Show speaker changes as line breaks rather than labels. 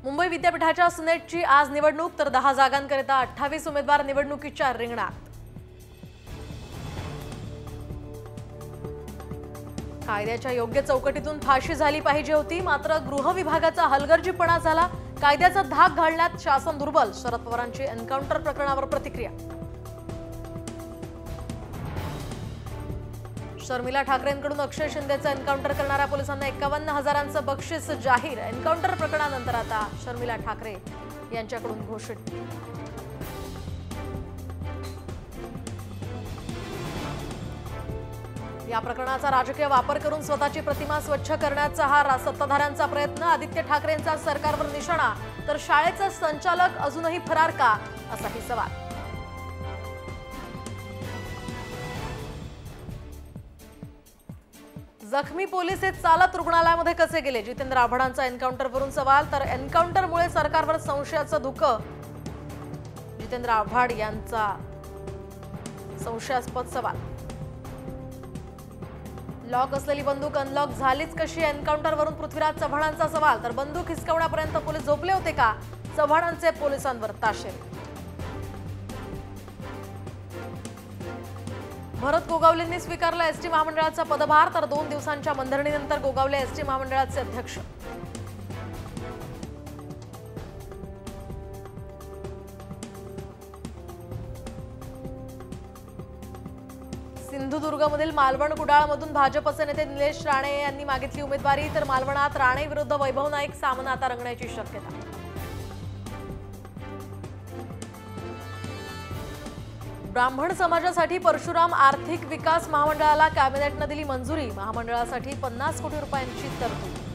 मुंबई विद्यापीठाच्या सिनेटची आज निवडणूक, तर 10 जागांकरिता 28 उमेदवार निवडणुकीच्या रिंगणात। कायद्याच्या योग्य चौकटीतून फाशी झाली पाहिजे होती, मात्र गृह विभागाचा हलगर्जीपणा झाला। कायद्याचा धाक घालण्यात शासन दुर्बल। शरद पवारांची एन्काउंटर प्रकरणावर प्रतिक्रिया। शर्मिला ठाकरेंकडून अक्षय शिंदेचं एन्काउंटर करणाऱ्या पोलिसांना 51,000चं बक्षीस जाहीर। एन्काउंटर प्रकरणानंतर आता शर्मिला ठाकरे यांच्याकडून घोषित। या प्रकरणाचा राजकीय वापर करून स्वतःची प्रतिमा स्वच्छ करण्याचा हा सत्ताधाऱ्यांचा प्रयत्न। आदित्य ठाकरेंचा सरकारवर निशाणा, तर शाळेचा संचालक अजूनही फरार का, असाही सवाल। जखमी पोलीस हे चालत रुग्णालयामध्ये कसे गेले, जितेंद्र आव्हाडांचा एन्काउंटरवरून सवाल। तर एन्काउंटरमुळे सरकारवर संशयाचं धुकं, जितेंद्र आव्हाड यांचा संशयास्पद सवाल। लॉक असलेली बंदूक अनलॉक झालीच कशी, एन्काउंटरवरून पृथ्वीराज चव्हाणांचा सवाल। तर बंदूक हिसकावण्यापर्यंत पोलीस झोपले होते का, चव्हाणांचे पोलिसांवर ताशेरे। भरत गोगावलेंनी स्वीकारला एसटी महामंडळाचा पदभार, तर 2 दिवसांच्या मंथरणीनंतर गोगावले एसटी महामंडळाचे अध्यक्ष। सिंधुदुर्गमधील मालवण कुडाळमधून भाजपचे नेते निलेश राणे यांनी मागितली उमेदवारी, तर मालवणात राणे विरुद्ध वैभव नाईक सामना आता रंगण्याची शक्यता। ब्राह्मण समाजासाठी परशुराम आर्थिक विकास महामंडळाला कॅबिनेटने दिली मंजुरी। महामंडळासाठी 50 कोटी रुपयांची तरतूद।